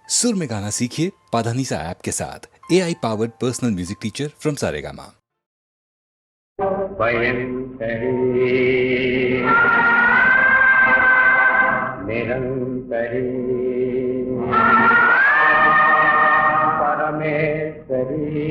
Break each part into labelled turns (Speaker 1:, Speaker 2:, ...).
Speaker 1: सुर में गाना सीखिए पाधानीसा ऐप के साथ AI powered personal music teacher from Saregama.
Speaker 2: निरंतरी परमेश्वरी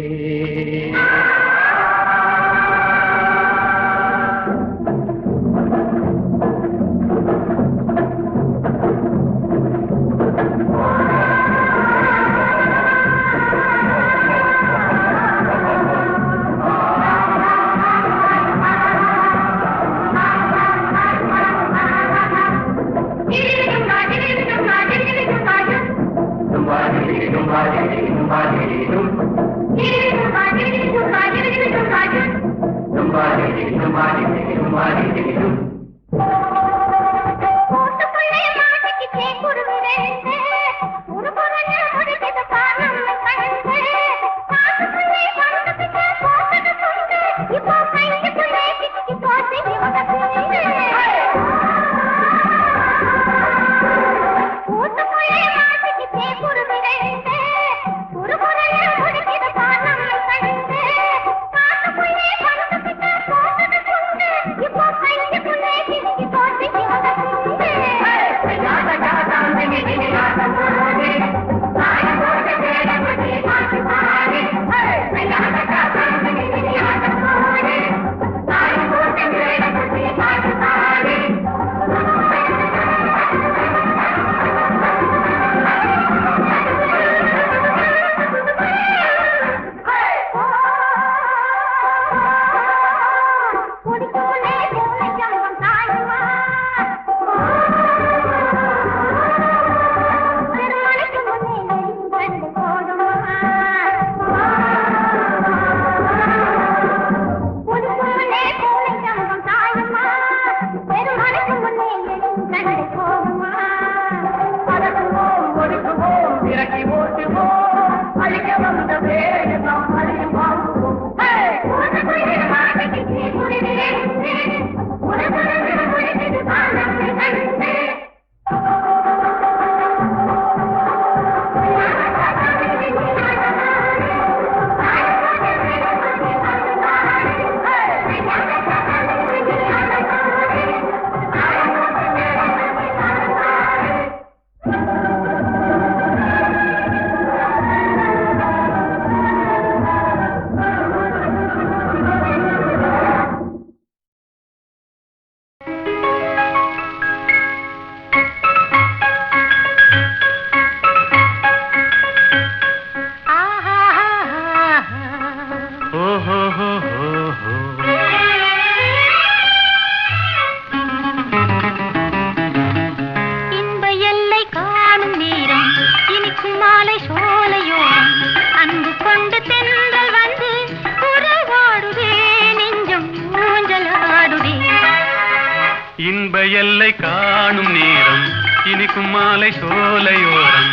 Speaker 3: எல்லை காணும் நேரம் இனிக்கும் மாலை சோலையோரம்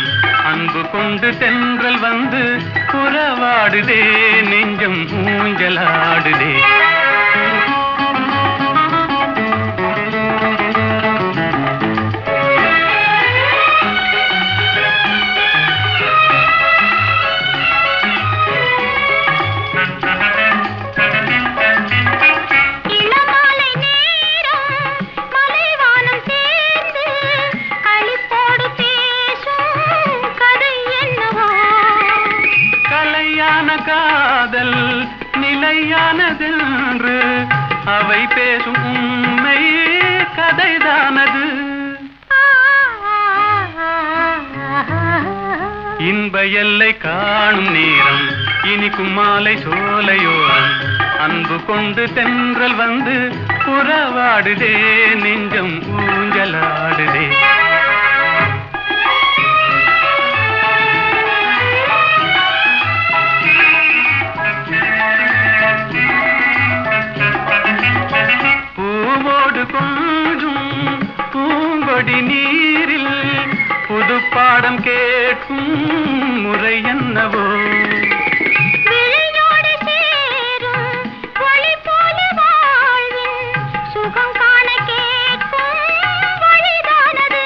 Speaker 3: அன்பு கொண்டு தென்றல் வந்து உறவாடுதே நெஞ்சம் ஊஞ்சலாடுதே காதல் நிலையானதென்று அவை பேசும் உண்மை கதைதானது இன்ப எல்லை காணும் நேரம் இனிக்கும் மாலை சோலையோரம் அன்பு கொண்டு தென்றல் வந்து உறவாடுதே நெஞ்சம் ஊஞ்சலாடுதே கொஞ்சும் பூங்கொடி நீரில் புது பாடம் கேட்கும் முறை என்னவோ சுகம் காண கேட்கும் வழிதானது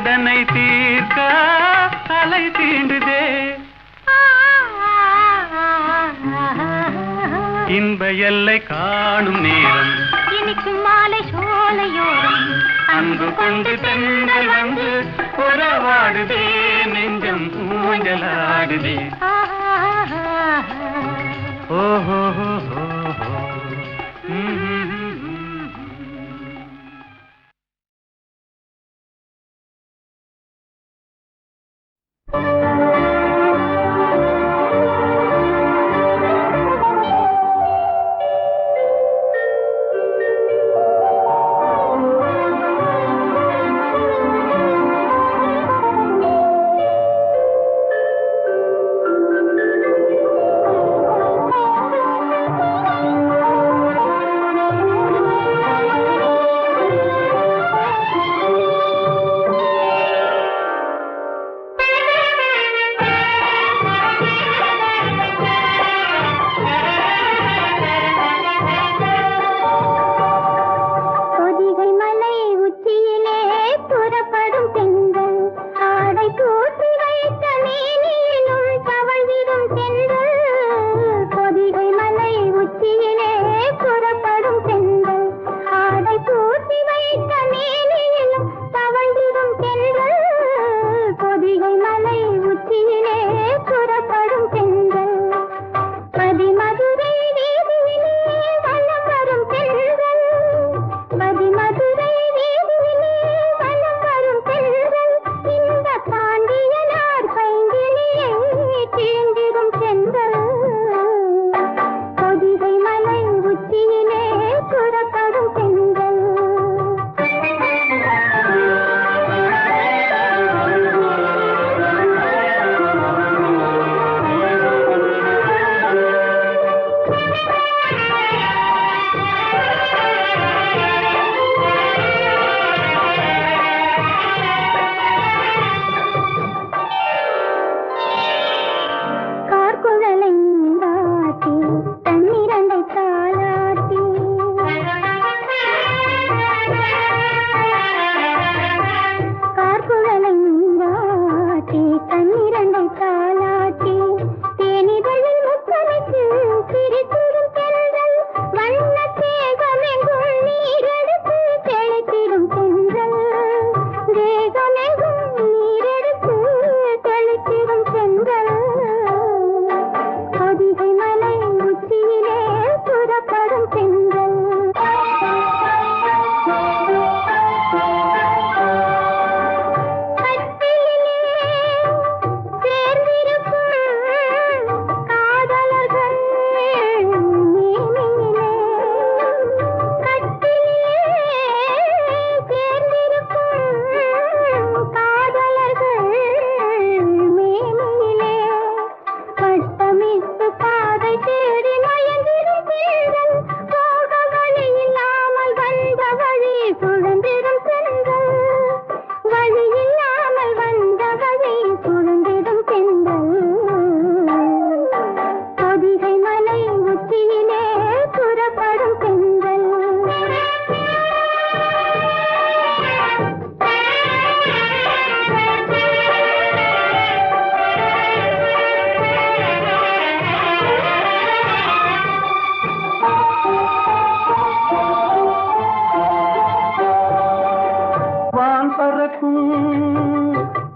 Speaker 3: கடனை தீர்க்க அலை தீண்டுதே. இன்ப எல்லை காணும் நேரம்
Speaker 2: இனிக்கும் மாலை சோலையோரம்
Speaker 3: அன்பு கொண்டு தென்றல் வந்து உறவாடுதே, நெஞ்சம் ஊஞ்சலாடுதே. ஓஹோ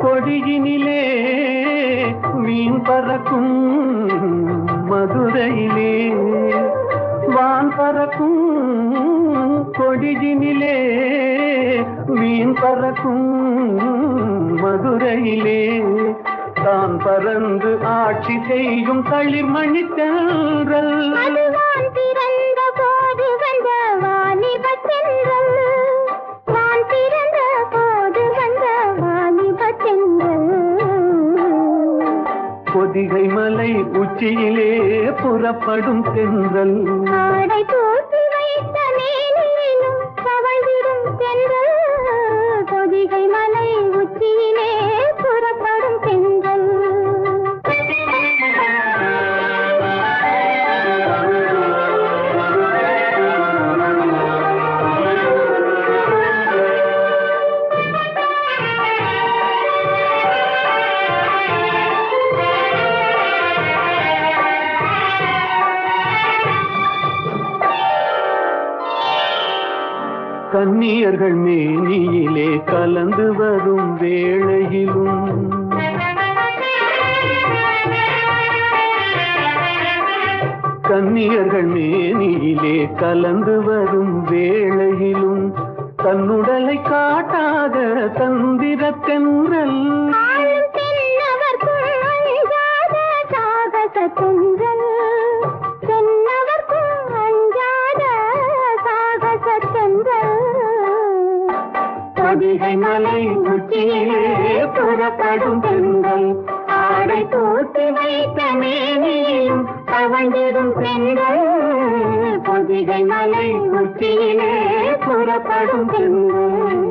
Speaker 3: கொடியினிலே மீன் பறக்கும் மதுரையிலே, வான் பறக்கும் கொடியினிலே மீன் பறக்கும் மதுரையிலே, தான் பறந்து ஆட்சி செய்யும் தளிர்மணி தென்றல். பொதிகை மலை உச்சியிலே புறப்படும் தென்றல்.
Speaker 2: ஆடை தூக்கி வைத்த மேனிலும் தவழ்ந்திடும் தென்றல். பொதிகை மலை உச்சியிலே புறப்படும் தென்றல்.
Speaker 3: கன்னியர்கள் மேனியிலே கலந்து வரும் வேளையிலும் கன்னியர்கள் மேனியிலே கலந்து வரும் வேளையிலும் தன்னுடலை காட்டாத தந்திர தென்றல் பொதிகை மலை உச்சியிலே புறப்படும் பெண்கள் ஆடை தூக்கி வைத்த மேனியும் தவழ்ந்திடும் பெண்கள் பொதிகை மலை உச்சியிலே புறப்படும் பெண்கள்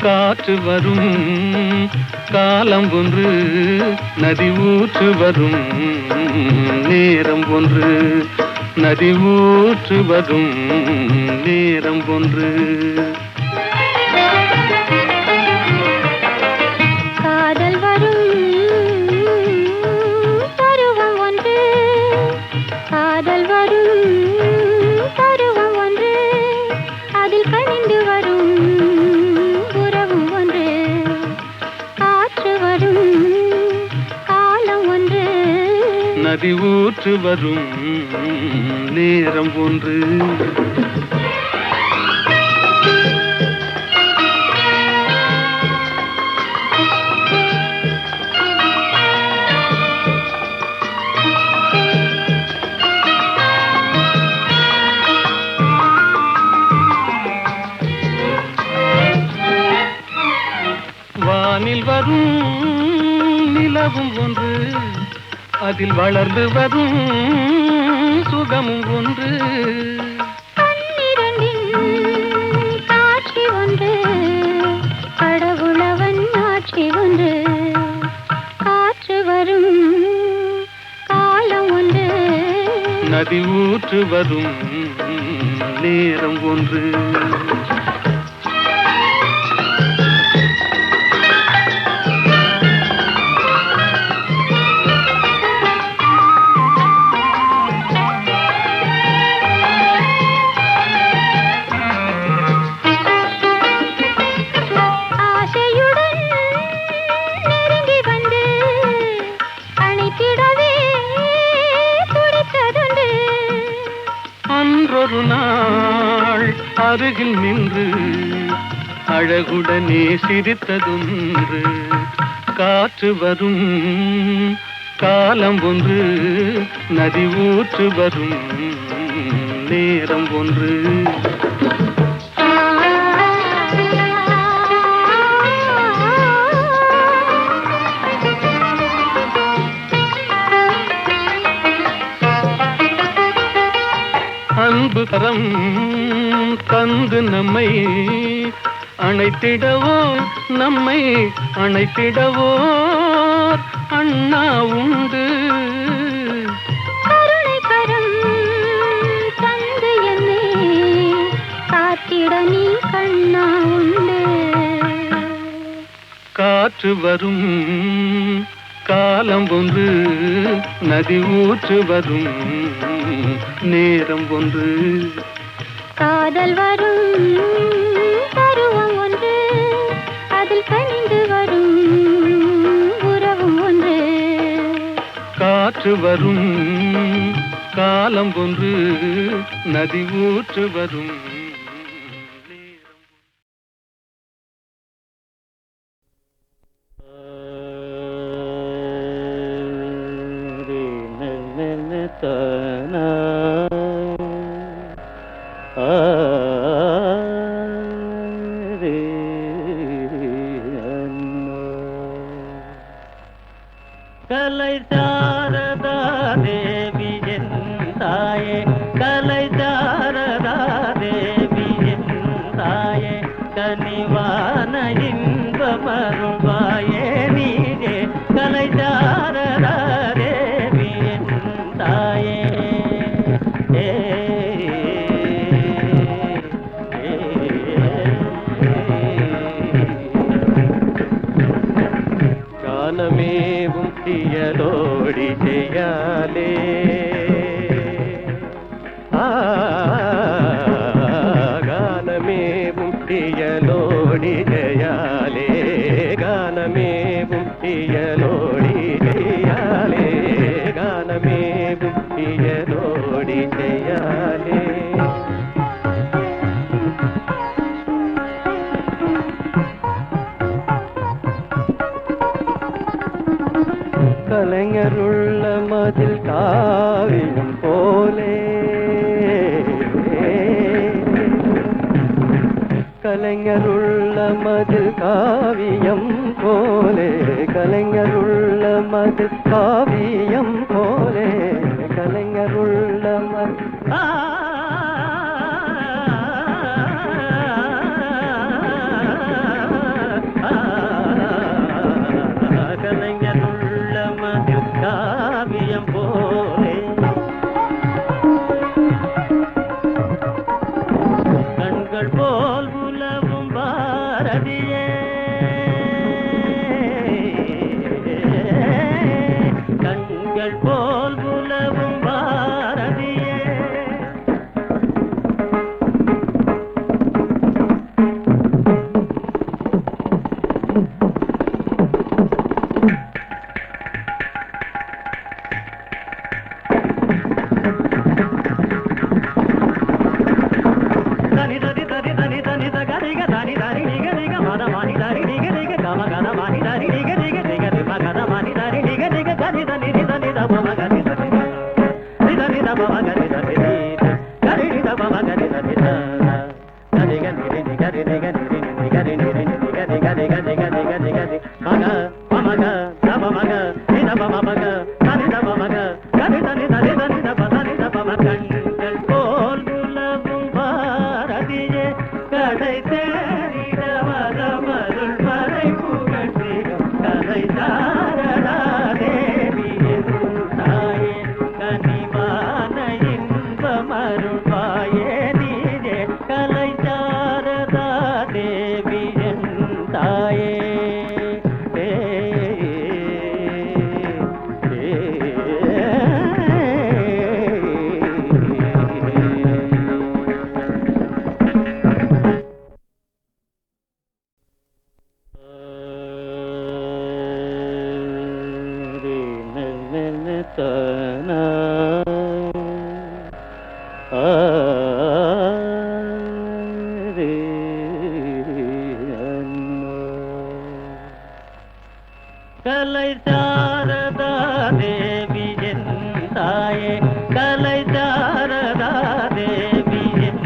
Speaker 3: காற்று வரும் காலம் ஒன்று நதி ஊற்று வரும் நேரம் ஒன்று நதி ஊற்று வரும் நேரம் ஒன்று
Speaker 2: காதல் வரும் பருவம் ஒன்று காதல் வரும் பருவம் ஒன்று அதில் கனிந்து வரும்
Speaker 3: நதி ஊற்று வரும் நேரம் ஒன்று வானில் வரும் நிலவும் ஒன்று அதில் வளர்ந்து வரும் சுகமும் ஒன்று
Speaker 2: காட்சி ஒன்று கடவுளவன் ஆட்சி ஒன்று காற்று வரும் காலம் ஒன்று
Speaker 3: நதி ஊற்று வரும் நேரம் ஒன்று ஒரு நாள் அருகில் நின்று அழகுடனே சிரித்ததொன்று காற்று வரும் காலம் ஒன்று நதி ஊற்று வரும் நேரம் ஒன்று அன்பு கரம் தந்து நம்மை அணைத்திடவோ நம்மை அணைத்திடவோ அண்ணா உண்டு
Speaker 2: கருணை கரம் தந்து என்னை காத்திட நீ கண்ணா உண்டு
Speaker 3: காற்று வரும் காலம் ஒன்று நதி ஊற்று வரும் நேரம் ஒன்று
Speaker 2: காதல் வரும் பருவம் ஒன்று அதில் கனிந்து வரும் உறவும் ஒன்று
Speaker 3: காற்று வரும் காலம் ஒன்று நதி ஊற்று வரும் கலை சாரதா தேவி என் தாயே கலை சாரதா தேவி என் தாயே கனிவான இன்பமருள்வாயே நீயே கலை తీయలోడి చేయాలి கலைஞருள்ள மதில் காவியம் போலே கலைஞருள்ள மதில் காவியம் போலே கலைஞருள்ள மதில் காவியம் போலே கலைஞருள்ள கலைஞருள்ள மதில் காவியம் போலே கண்கள் போல் உலவும் பாரதியே கண்கள் போல் உலவும் பாரதியே தனி தனி தனி தனி தனி தகரிக தனி தனி நிக நிக மத மணி தனி நிக நிக கம கத மணி தனி நிக நிக நிக நிம கத மணி தனி நிக நிக தனி தனி நி தனி தப மக நி தனி நி தனி தப மக நி தனி நி கரி நி தப மக நி தனி தனி க நி நி கரி நி க நி நி கரி நி நி நி க நி க நி க நி க நி க நி க நி மக மக தப மக நி தப மக தனி தப மக கரி தனி தனி தனி தப தனி தப மக கண்கள் போல் உலவும் பாரதியே கடை தேடிட வரமருள் மறை புகழ்ந்திடும் கலை சாரதா தேவி தாயே கனிவான இன்பமருள் பாயே நீரே கலை சாரதா தேவி தாயே கலை சாரதா தேவி என் தாயே கலை சாரதா தேவி என்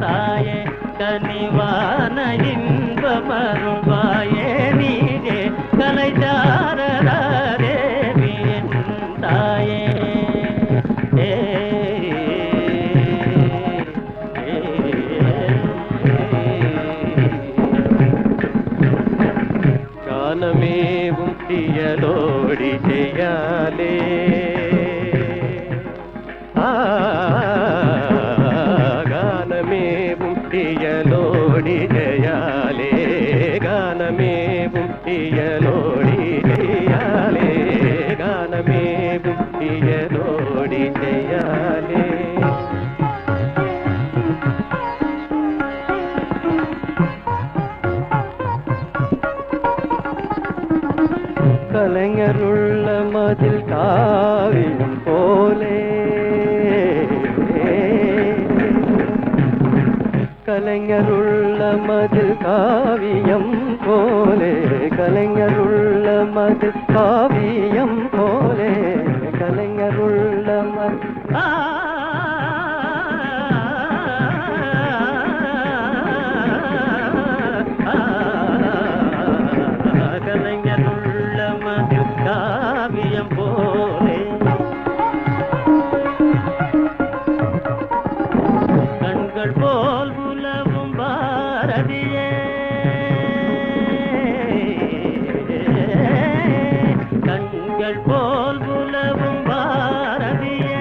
Speaker 3: தாயே கனிவான இன்பமருள்வாயே நீரே கலை சாரதா தேவி என் தாயே காலமேவும் తీయలోడి చేయాలే గానమేவும் తీయలోడి చేయాలే గానమేவும் తీయలోడి చేయాలే గానమేவும் తీయలోడి చేయాలే கலைஞருள்ள மதில் காவியம் போலே கலைஞருள்ள மதில் காவியம் போலே கலைஞருள்ள மதில் காவியம் போலே கலைஞருள்ள கலைஞருள்ள மதில் காவியம் போலே கண்கள் போல் உலவும் பாரதியே கண்கள் போல் உலவும் பாரதியே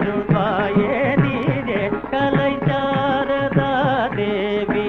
Speaker 3: அருள்வாயே நீரே கலை சாரதா தேவி